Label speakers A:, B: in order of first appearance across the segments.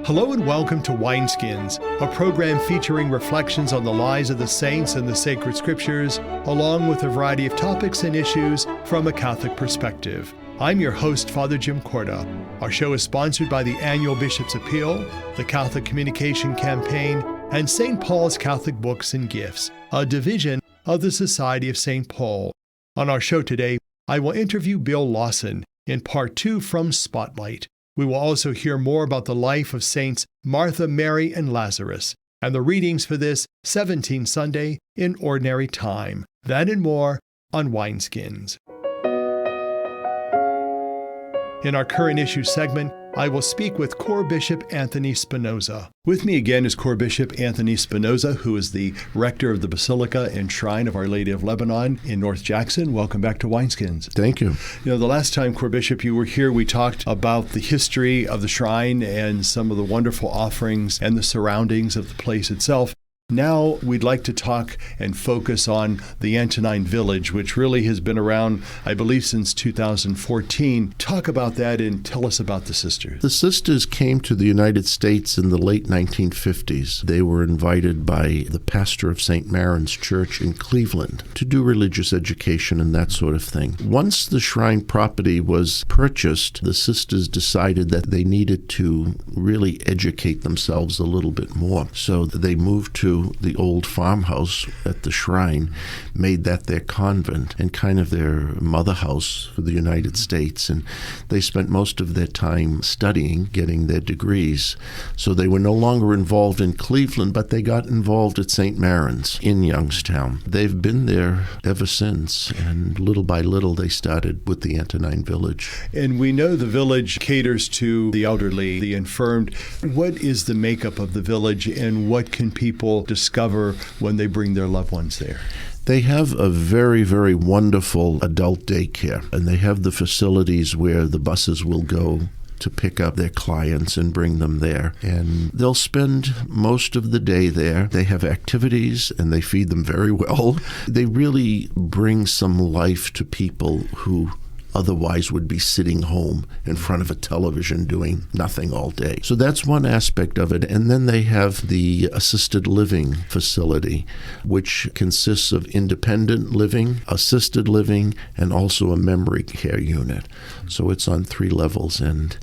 A: Hello and welcome to Wineskins, a program featuring reflections on the lives of the saints and the sacred scriptures, along with a variety of topics and issues from a Catholic perspective. I'm your host, Father Jim Korda. Our show is sponsored by the annual Bishop's Appeal, the Catholic Communication Campaign, and St. Paul's Catholic Books and Gifts, a division of the Society of St. Paul. On our show today, I will interview Bill Lawson in Part 2 from Spotlight. We will also hear more about the life of Saints Martha, Mary, and Lazarus, and the readings for this 17th Sunday in Ordinary Time. That and more on Wineskins. In our current issue segment, I will speak with Chorbishop Anthony Spinosa. With me again is Chorbishop Anthony Spinosa, who is the rector of the Basilica and Shrine of Our Lady of Lebanon in North Jackson. Welcome back to Wineskins.
B: Thank you.
A: The last time, Chorbishop, you were here, we talked about the history of the shrine and some of the wonderful offerings and the surroundings of the place itself. Now we'd like to talk and focus on the Antonine Village, which really has been around, I believe, since 2014. Talk about that and tell us about the sisters.
B: The sisters came to the United States in the late 1950s. They were invited by the pastor of St. Maron's Church in Cleveland to do religious education and that sort of thing. Once the shrine property was purchased, the sisters decided that they needed to really educate themselves a little bit more. So they moved to the old farmhouse at the shrine, made that their convent and kind of their mother house for the United States. And they spent most of their time studying, getting their degrees. So they were no longer involved in Cleveland, but they got involved at St. Maron's in Youngstown. They've been there ever since, and little by little they started with the Antonine Village.
A: And we know the village caters to the elderly, the infirmed. What is the makeup of the village, and what can people discover when they bring their loved ones there?
B: They have a very, very wonderful adult daycare, and they have the facilities where the buses will go to pick up their clients and bring them there. And they'll spend most of the day there. They have activities, and they feed them very well. They really bring some life to people who otherwise would be sitting home in front of a television doing nothing all day. So that's one aspect of it. And then they have the assisted living facility, which consists of independent living, assisted living, and also a memory care unit. So it's on 3 levels, and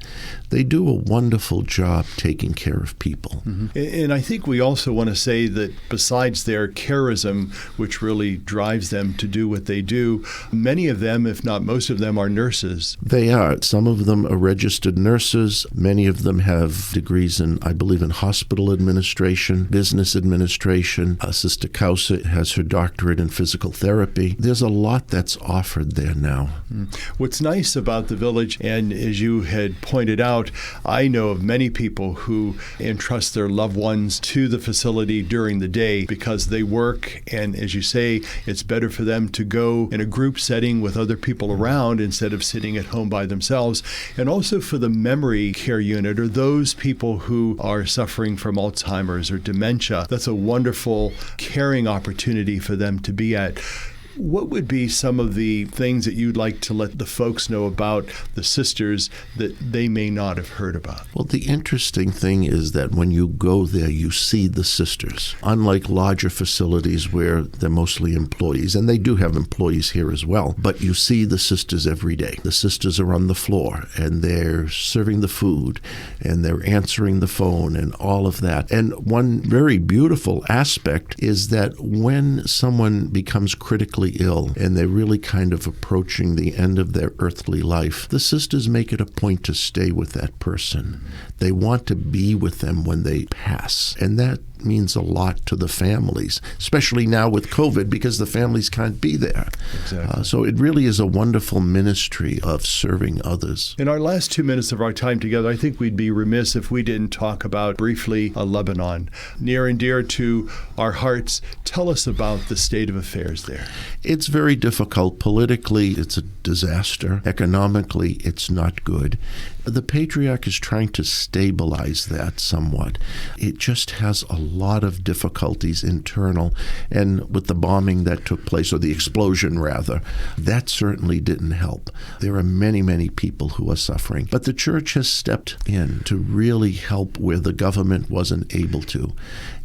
B: they do a wonderful job taking care of people.
A: Mm-hmm. And I think we also want to say that besides their charism, which really drives them to do what they do, many of them, if not most of them, are nurses.
B: They are. Some of them are registered nurses. Many of them have degrees in, I believe, in hospital administration, business administration. Sister Clawson has her doctorate in physical therapy. There's a lot that's offered there now.
A: What's nice about the village, and as you had pointed out, I know of many people who entrust their loved ones to the facility during the day because they work, and as you say, it's better for them to go in a group setting with other people around instead of sitting at home by themselves. And also for the memory care unit, or those people who are suffering from Alzheimer's or dementia, that's a wonderful caring opportunity for them to be at. What would be some of the things that you'd like to let the folks know about the sisters that they may not have heard about?
B: Well, the interesting thing is that when you go there, you see the sisters. Unlike larger facilities where they're mostly employees, and they do have employees here as well, but you see the sisters every day. The sisters are on the floor, and they're serving the food, and they're answering the phone, and all of that. And one very beautiful aspect is that when someone becomes critically ill and they're really kind of approaching the end of their earthly life, the sisters make it a point to stay with that person. They want to be with them when they pass. And that means a lot to the families, especially now with COVID, because the families can't be there.
A: Exactly.
B: So it really is a wonderful ministry of serving others.
A: In our last 2 minutes of our time together, I think we'd be remiss if we didn't talk about briefly Lebanon. Near and dear to our hearts, tell us about the state of affairs there.
B: It's very difficult. Politically, it's a disaster. Economically, it's not good. The Patriarch is trying to stabilize that somewhat. It just has a lot of difficulties internal, and with the bombing that took place, or the explosion rather, that certainly didn't help. There are many, many people who are suffering. But the church has stepped in to really help where the government wasn't able to.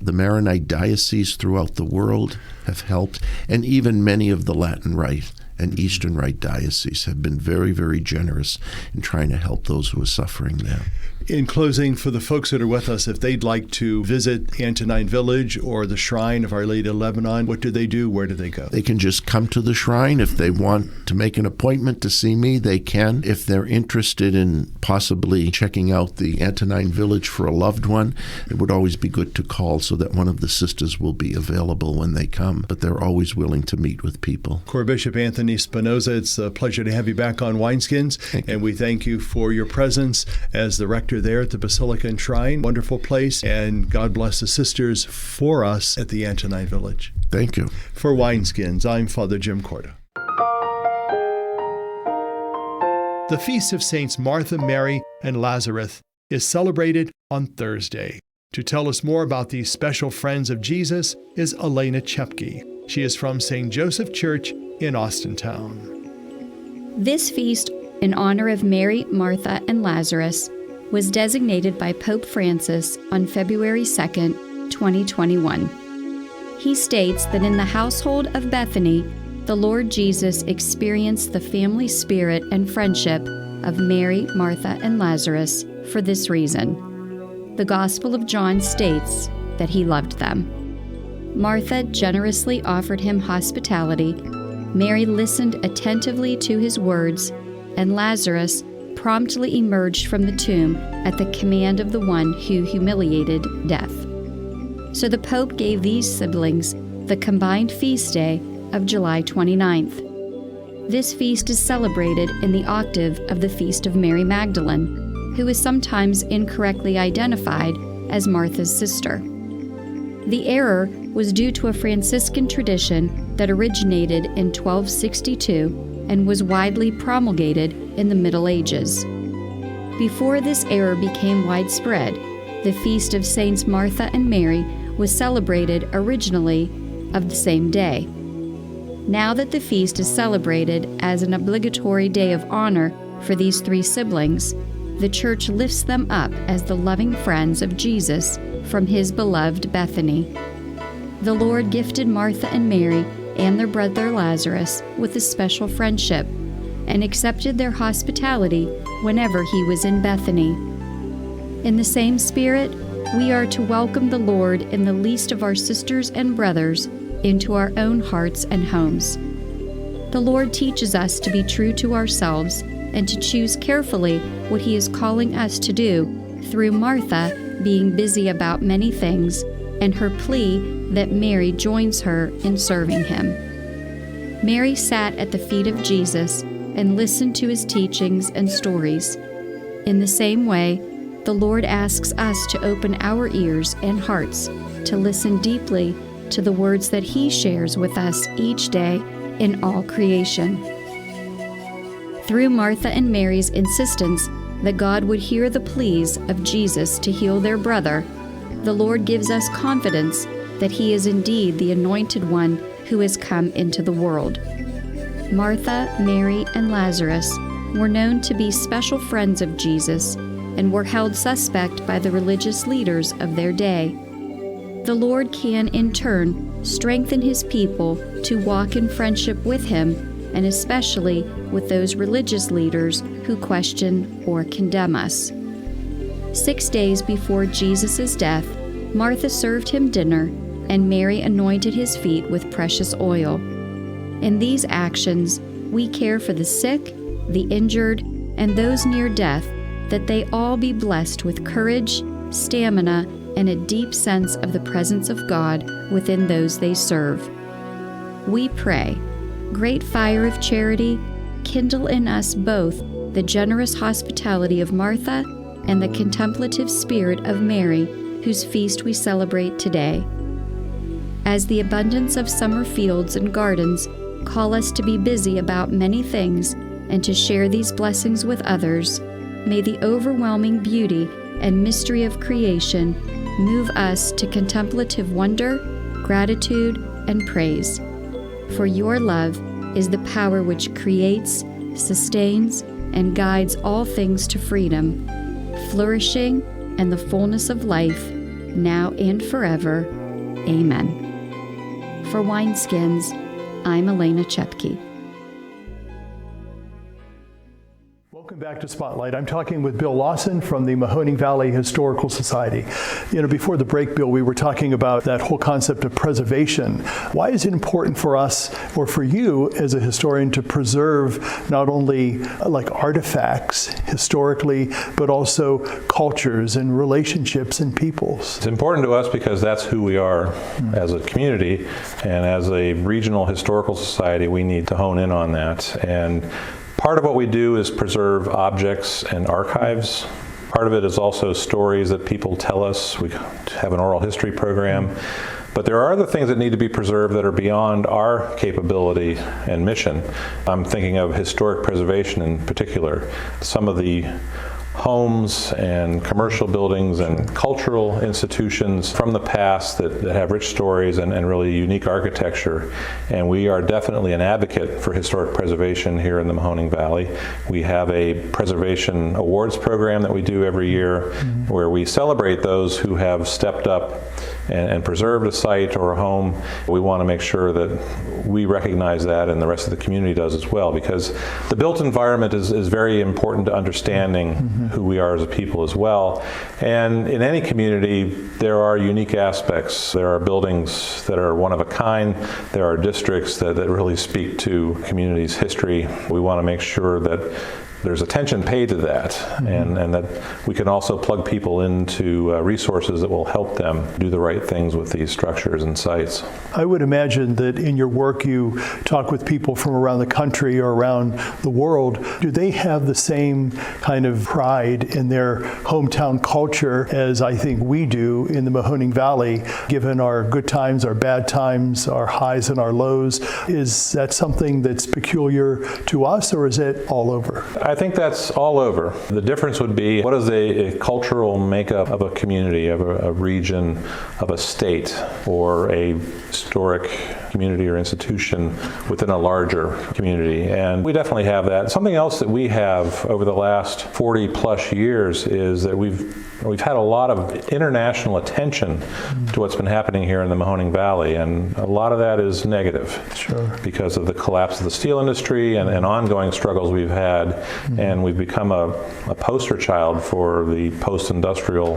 B: The Maronite dioceses throughout the world have helped, and even many of the Latin Rite and Eastern Rite dioceses have been very, very generous in trying to help those who are suffering there.
A: In closing, for the folks that are with us, if they'd like to visit Antonine Village or the Shrine of Our Lady of Lebanon, what do they do? Where do they go?
B: They can just come to the shrine. If they want to make an appointment to see me, they can. If they're interested in possibly checking out the Antonine Village for a loved one, it would always be good to call so that one of the sisters will be available when they come. But they're always willing to meet with people.
A: Chorbishop Anthony Spinosa, it's a pleasure to have you back on Wineskins, and we thank you for your presence as the rector there at the Basilica and Shrine. Wonderful place, and God bless the sisters for us at the Antonine Village.
B: Thank you.
A: For Wineskins, I'm Father Jim Korda. The Feast of Saints Martha, Mary, and Lazarus is celebrated on Thursday. To tell us more about these special friends of Jesus is Alaina Chepke. She is from St. Joseph Church in Austintown.
C: This feast, in honor of Mary, Martha, and Lazarus, was designated by Pope Francis on February 2, 2021. He states that in the household of Bethany, the Lord Jesus experienced the family spirit and friendship of Mary, Martha, and Lazarus for this reason. The Gospel of John states that he loved them. Martha generously offered him hospitality, Mary listened attentively to his words, and Lazarus promptly emerged from the tomb at the command of the one who humiliated death. So the Pope gave these siblings the combined feast day of July 29th. This feast is celebrated in the octave of the Feast of Mary Magdalene, who is sometimes incorrectly identified as Martha's sister. The error was due to a Franciscan tradition that originated in 1262 and was widely promulgated in the Middle Ages. Before this error became widespread, the Feast of Saints Martha and Mary was celebrated originally of the same day. Now that the feast is celebrated as an obligatory day of honor for these three siblings, the Church lifts them up as the loving friends of Jesus from his beloved Bethany. The Lord gifted Martha and Mary and their brother Lazarus with a special friendship and accepted their hospitality whenever he was in Bethany. In the same spirit, we are to welcome the Lord in the least of our sisters and brothers into our own hearts and homes. The Lord teaches us to be true to ourselves and to choose carefully what he is calling us to do through Martha being busy about many things and her plea that Mary joins her in serving him. Mary sat at the feet of Jesus and listened to his teachings and stories. In the same way, the Lord asks us to open our ears and hearts to listen deeply to the words that he shares with us each day in all creation. Through Martha and Mary's insistence that God would hear the pleas of Jesus to heal their brother, the Lord gives us confidence that he is indeed the anointed one who has come into the world. Martha, Mary, and Lazarus were known to be special friends of Jesus and were held suspect by the religious leaders of their day. The Lord can, in turn, strengthen his people to walk in friendship with him, and especially with those religious leaders who question or condemn us. 6 days before Jesus' death, Martha served him dinner, and Mary anointed his feet with precious oil. In these actions, we care for the sick, the injured, and those near death, that they all be blessed with courage, stamina, and a deep sense of the presence of God within those they serve. We pray, great fire of charity, kindle in us both the generous hospitality of Martha and the contemplative spirit of Mary, whose feast we celebrate today. As the abundance of summer fields and gardens call us to be busy about many things and to share these blessings with others, may the overwhelming beauty and mystery of creation move us to contemplative wonder, gratitude, and praise. For your love is the power which creates, sustains, and guides all things to freedom, flourishing, and the fullness of life, now and forever. Amen. For Wineskins, I'm Alaina Chepke.
A: Welcome back to Spotlight. I'm talking with Bill Lawson from the Mahoning Valley Historical Society. Before the break, Bill, we were talking about that whole concept of preservation. Why is it important for us, or for you as a historian, to preserve not only like artifacts historically, but also cultures and relationships and peoples?
D: It's important to us because that's who we are as a community, and as a regional historical society, we need to hone in on that. And part of what we do is preserve objects and archives. Part of it is also stories that people tell us. We have an oral history program. But there are other things that need to be preserved that are beyond our capability and mission. I'm thinking of historic preservation in particular. Some of the homes and commercial buildings and cultural institutions from the past that have rich stories and really unique architecture. And we are definitely an advocate for historic preservation here in the Mahoning Valley. We have a preservation awards program that we do every year where we celebrate those who have stepped up and preserved a site or a home. We want to make sure that we recognize that, and the rest of the community does as well, because the built environment is very important to understanding who we are as a people as well. And in any community, there are unique aspects. There are buildings that are one of a kind. There are districts that really speak to community's history. We want to make sure that there's attention paid to that, and that we can also plug people into resources that will help them do the right things with these structures and sites.
A: I would imagine that in your work you talk with people from around the country or around the world. Do they have the same kind of pride in their hometown culture as I think we do in the Mahoning Valley, given our good times, our bad times, our highs and our lows? Is that something that's peculiar to us, or is it all over?
D: I think that's all over. The difference would be, what is a cultural makeup of a community, of a region, of a state, or a historic community or institution within a larger community? And we definitely have that. Something else that we have over the last 40 plus years is that we've had a lot of international attention to what's been happening here in the Mahoning Valley, and a lot of that is negative because of the collapse of the steel industry and ongoing struggles we've had. And we've become a poster child for the post-industrial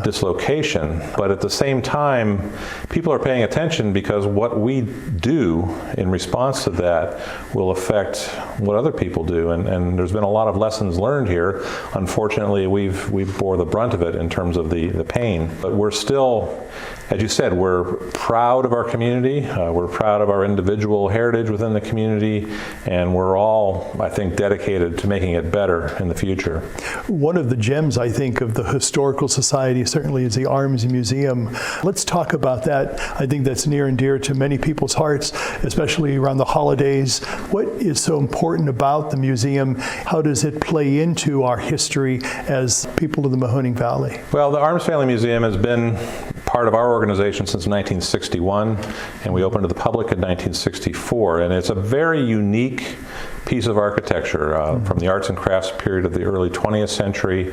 D: dislocation. But at the same time, people are paying attention because what we do in response to that will affect what other people do. And there's been a lot of lessons learned here. Unfortunately, we've bore the brunt of it in terms of the pain. But we're still, as you said, we're proud of our community. We're proud of our individual heritage within the community. And we're all, I think, dedicated to making it better in the future.
A: One of the gems, I think, of the Historical Society certainly is the Arms Museum. Let's talk about that. I think that's near and dear to many people's hearts, especially around the holidays. What is so important about the museum? How does it play into our history as people of the Mahoning Valley?
D: Well, the Arms Family Museum has been part of our organization since 1961, and we opened to the public in 1964. And it's a very unique piece of architecture from the arts and crafts period of the early 20th century,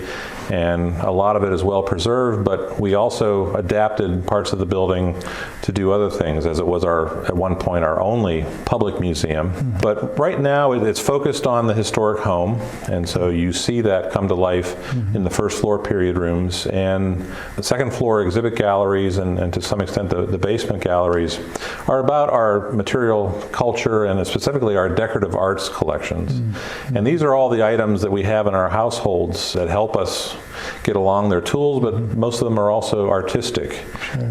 D: and a lot of it is well preserved, but we also adapted parts of the building to do other things, as it was at one point our only public museum. But right now it's focused on the historic home, and so you see that come to life in the first floor period rooms, and the second floor exhibit galleries and to some extent the basement galleries are about our material culture and specifically our decorative arts collections. And these are all the items that we have in our households that help us get along. Their tools, but most of them are also artistic.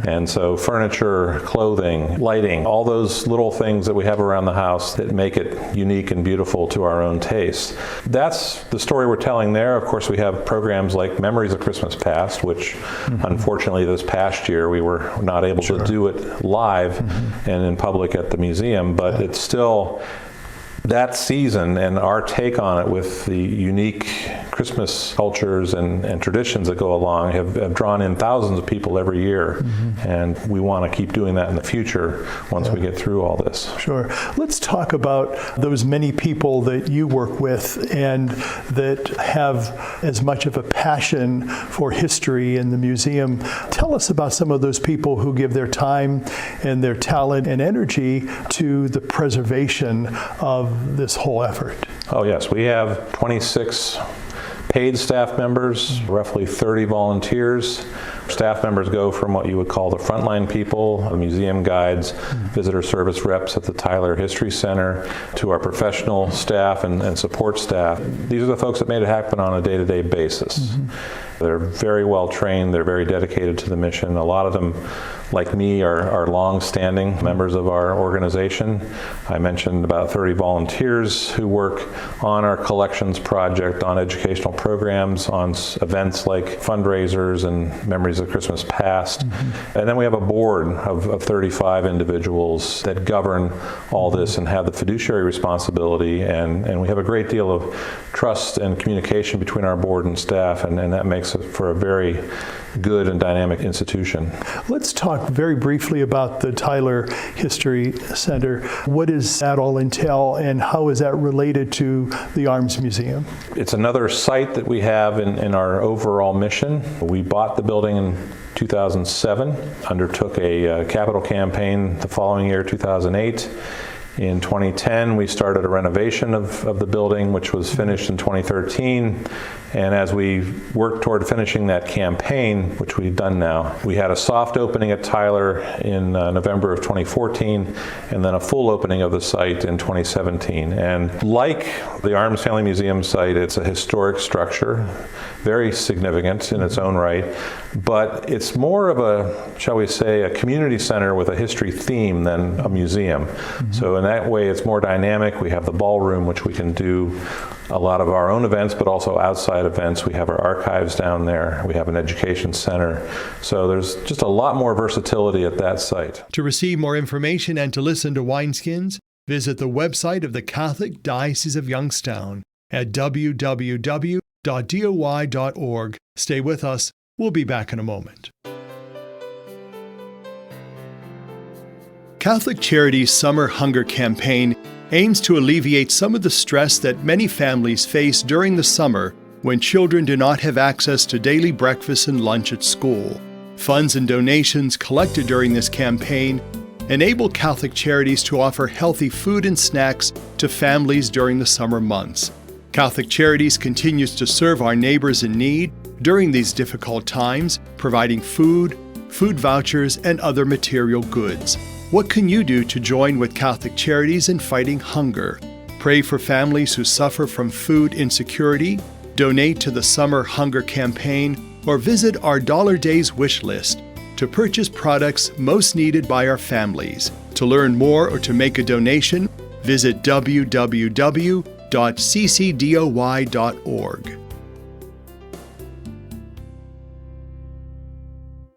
D: And so furniture, clothing, lighting, all those little things that we have around the house that make it unique and beautiful to our own taste. That's the story we're telling there. Of course, we have programs like Memories of Christmas Past, which unfortunately this past year we were not able to do it live and in public at the museum, but it's still that season and our take on it with the unique Christmas cultures and traditions that go along have drawn in thousands of people every year. And we want to keep doing that in the future once we get through all this.
A: Sure. Let's talk about those many people that you work with and that have as much of a passion for history in the museum. Tell us about some of those people who give their time and their talent and energy to the preservation of this whole effort.
D: Oh yes, we have 26 paid staff members, roughly 30 volunteers. Staff members go from what you would call the frontline people, the museum guides, visitor service reps at the Tyler History Center, to our professional staff and support staff. These are the folks that made it happen on a day-to-day basis. They're very well trained, they're very dedicated to the mission. A lot of them, like me, are long-standing members of our organization. I mentioned about 30 volunteers who work on our collections project, on educational programs, on events like fundraisers and Memories of Christmas Past. And then we have a board of 35 individuals that govern all this and have the fiduciary responsibility, and we have a great deal of trust and communication between our board and staff, and that makes it for a very good and dynamic institution.
A: Let's talk very briefly about the Tyler History Center. What does that all entail, and how is that related to the Arms Museum?
D: It's another site that we have in our overall mission. We bought the building in 2007, undertook a capital campaign the following year, 2008. In 2010, we started a renovation of the building, which was finished in 2013. And as we worked toward finishing that campaign, which we've done now, we had a soft opening at Tyler in November of 2014, and then a full opening of the site in 2017. And like the Arms Family Museum site, it's a historic structure, very significant in its own right, but it's more of a, shall we say, a community center with a history theme than a museum. So in that way, it's more dynamic. We have the ballroom, which we can do a lot of our own events, but also outside events. We have our archives down there. We have an education center. So there's just a lot more versatility at that site.
A: To receive more information and to listen to Wineskins, visit the website of the Catholic Diocese of Youngstown at www.doi.org. Stay with us. We'll be back in a moment. Catholic Charities' Summer Hunger Campaign aims to alleviate some of the stress that many families face during the summer when children do not have access to daily breakfast and lunch at school. Funds and donations collected during this campaign enable Catholic Charities to offer healthy food and snacks to families during the summer months. Catholic Charities continues to serve our neighbors in need during these difficult times, providing food, food vouchers, and other material goods. What can you do to join with Catholic Charities in fighting hunger? Pray for families who suffer from food insecurity, donate to the Summer Hunger Campaign, or visit our Dollar Days wish list to purchase products most needed by our families. To learn more or to make a donation, visit www.ccdoy.org.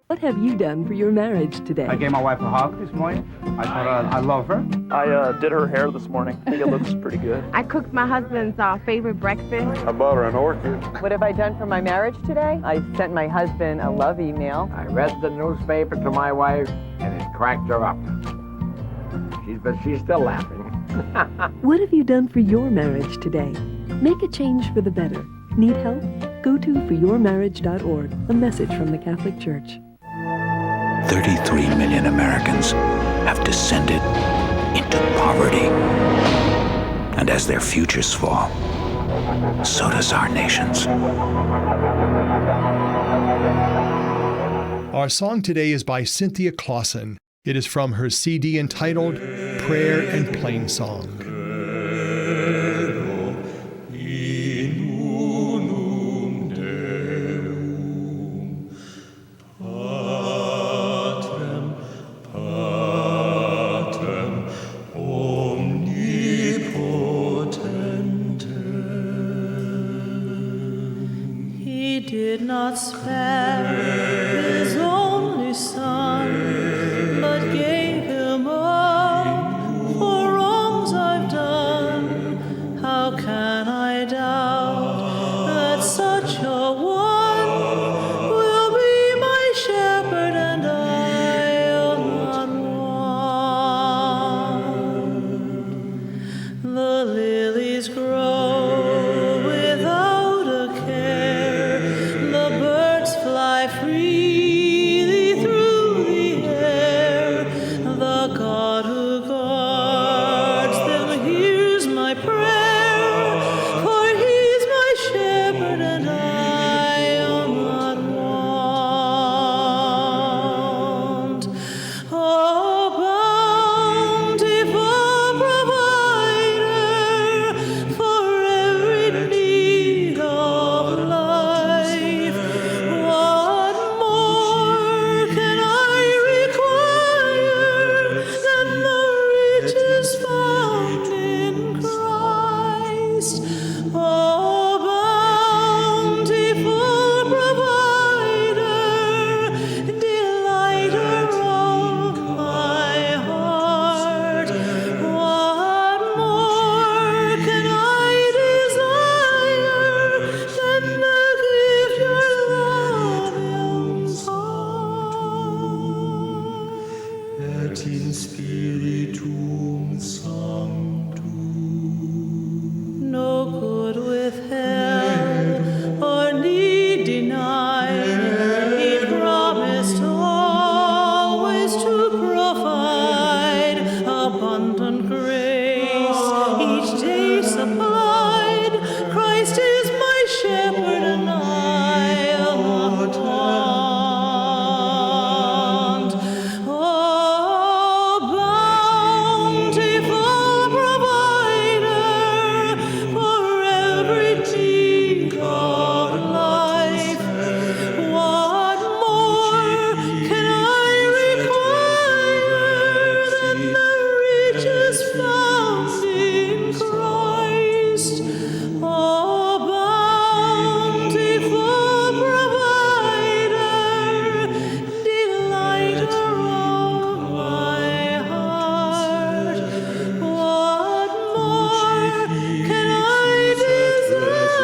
E: What have you done for your marriage today?
F: I gave my wife a hug this morning. I told her I love her.
G: I did her hair this morning. I think it looks pretty good.
H: I cooked my husband's favorite breakfast.
I: I bought her an orchid.
J: What have I done for my marriage today? I sent my husband a love email.
F: I read the newspaper to my wife, and it cracked her up. She's still laughing.
E: What have you done for your marriage today? Make a change for the better. Need help? Go to foryourmarriage.org, a message from the Catholic Church.
K: 33 million Americans have descended into poverty. And as their futures fall, so does our nation's.
A: Our song today is by Cynthia Clawson. It is from her CD entitled Prayer and Plainsong.
L: Did not spare his only son, but gave him up for wrongs I've done.
I: et in spiritum sanctum.
L: No good withheld or need denied. He promised always to provide abundant grace, each day supplied. Christ is my shepherd and I'll not want. Oh, bountiful provider for every need of life, what more can I require than the riches found in Christ? Oh, bountiful provider, delighter of my heart, what more can I desire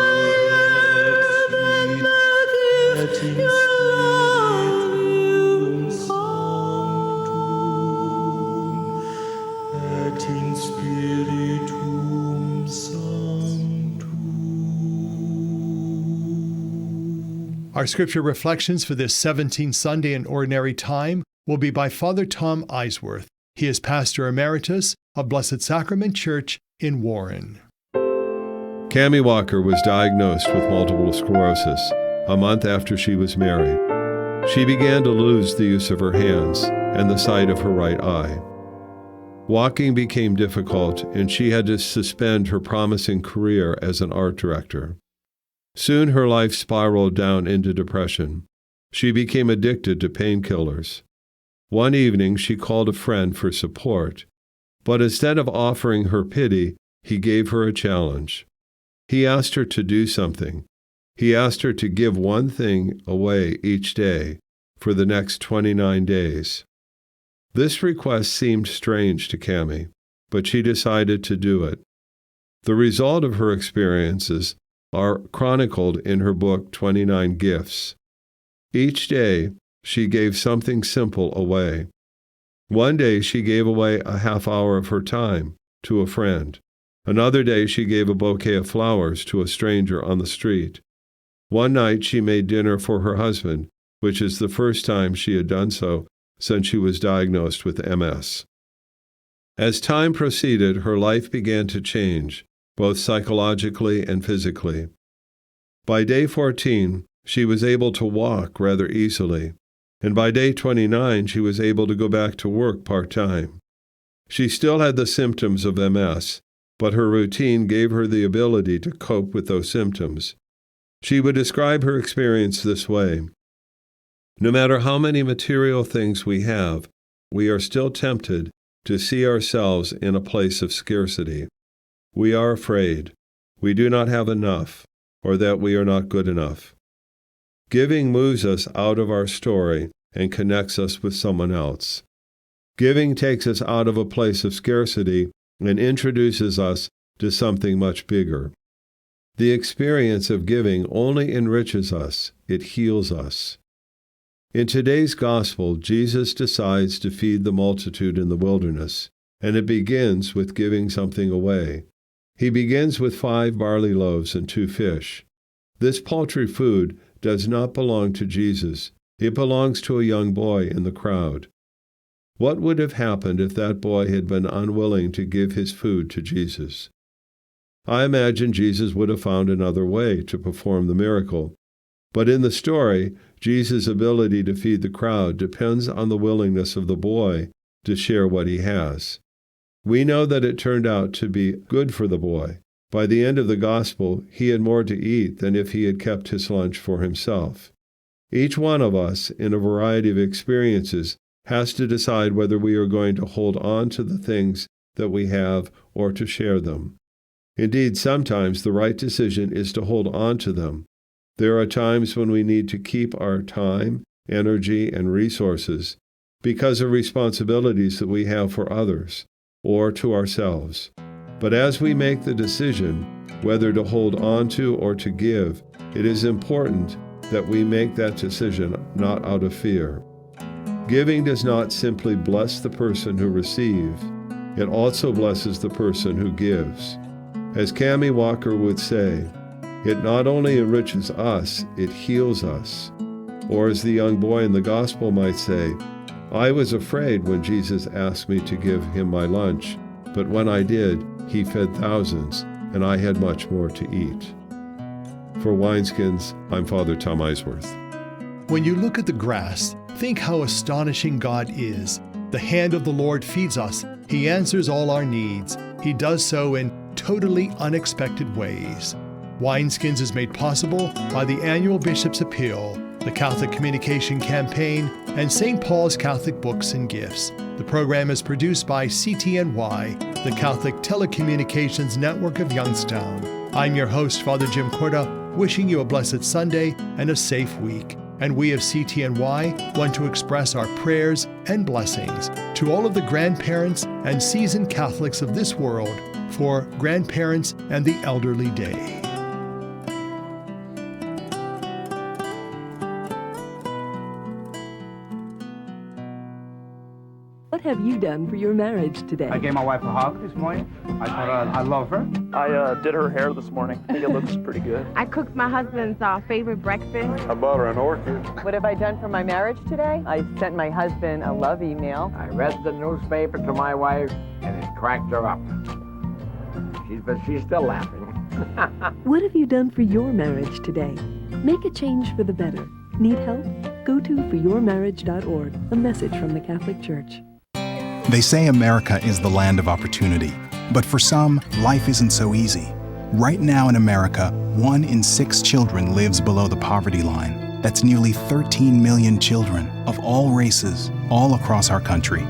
L: than the gift your love
I: Et in spiritum sanctum.
A: Our scripture reflections for this 17th Sunday in Ordinary Time will be by Father Tom Eisweirth. He is Pastor Emeritus of Blessed Sacrament Church in Warren.
M: Cammie Walker was diagnosed with multiple sclerosis a month after she was married. She began to lose the use of her hands and the sight of her right eye. Walking became difficult, and she had to suspend her promising career as an art director. Soon her life spiraled down into depression. She became addicted to painkillers. One evening she called a friend for support, but instead of offering her pity, he gave her a challenge. He asked her to do something. He asked her to give one thing away each day for the next 29 days. This request seemed strange to Cammie, but she decided to do it. The result of her experiences are chronicled in her book, 29 Gifts. Each day, she gave something simple away. One day, she gave away a half hour of her time to a friend. Another day, she gave a bouquet of flowers to a stranger on the street. One night, she made dinner for her husband, which is the first time she had done so since she was diagnosed with MS. As time proceeded, her life began to change, both psychologically and physically. By day 14, she was able to walk rather easily, and by day 29, she was able to go back to work part-time. She still had the symptoms of MS, but her routine gave her the ability to cope with those symptoms. She would describe her experience this way: no matter how many material things we have, we are still tempted to see ourselves in a place of scarcity. We are afraid we do not have enough, or that we are not good enough. Giving moves us out of our story and connects us with someone else. Giving takes us out of a place of scarcity and introduces us to something much bigger. The experience of giving only enriches us, it heals us. In today's gospel, Jesus decides to feed the multitude in the wilderness, and it begins with giving something away. He begins with 5 barley loaves and 2 fish. This paltry food does not belong to Jesus. It belongs to a young boy in the crowd. What would have happened if that boy had been unwilling to give his food to Jesus? I imagine Jesus would have found another way to perform the miracle. But in the story, Jesus' ability to feed the crowd depends on the willingness of the boy to share what he has. We know that it turned out to be good for the boy. By the end of the gospel, he had more to eat than if he had kept his lunch for himself. Each one of us, in a variety of experiences, has to decide whether we are going to hold on to the things that we have or to share them. Indeed, sometimes the right decision is to hold on to them. There are times when we need to keep our time, energy, and resources because of responsibilities that we have for others or to ourselves. But as we make the decision whether to hold on to or to give, it is important that we make that decision not out of fear. Giving does not simply bless the person who receives, it also blesses the person who gives. As Cammie Walker would say, it not only enriches us, it heals us. Or as the young boy in the gospel might say, I was afraid when Jesus asked me to give him my lunch, but when I did, he fed thousands, and I had much more to eat. For Wineskins, I'm Father Tom Eisweirth.
A: When you look at the grass, think how astonishing God is. The hand of the Lord feeds us. He answers all our needs. He does so in totally unexpected ways. Wineskins is made possible by the annual Bishop's Appeal, the Catholic Communication Campaign, and St. Paul's Catholic Books and Gifts. The program is produced by CTNY, the Catholic Telecommunications Network of Youngstown. I'm your host, Father Jim Korda, wishing you a blessed Sunday and a safe week. And we of CTNY want to express our prayers and blessings to all of the grandparents and seasoned Catholics of this world for Grandparents and the Elderly Day.
E: What have you done for your marriage today?
N: I gave my wife a hug this morning. I told her I love her.
G: I did her hair this morning. I think it looks pretty good.
H: I cooked my husband's favorite breakfast.
O: I bought her an orchid.
J: What have I done for my marriage today? I sent my husband a love email.
F: I read the newspaper to my wife, and it cracked her up. But she's still laughing.
E: What have you done for your marriage today? Make a change for the better. Need help? Go to foryourmarriage.org, a message from the Catholic Church.
P: They say America is the land of opportunity, but for some, life isn't so easy. Right now in America, 1 in 6 children lives below the poverty line. That's nearly 13 million children of all races, all across our country.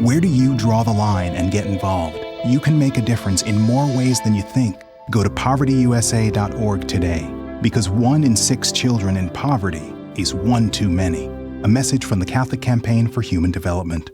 P: Where do you draw the line and get involved? You can make a difference in more ways than you think. Go to povertyusa.org today, because 1 in 6 children in poverty is one too many. A message from the Catholic Campaign for Human Development.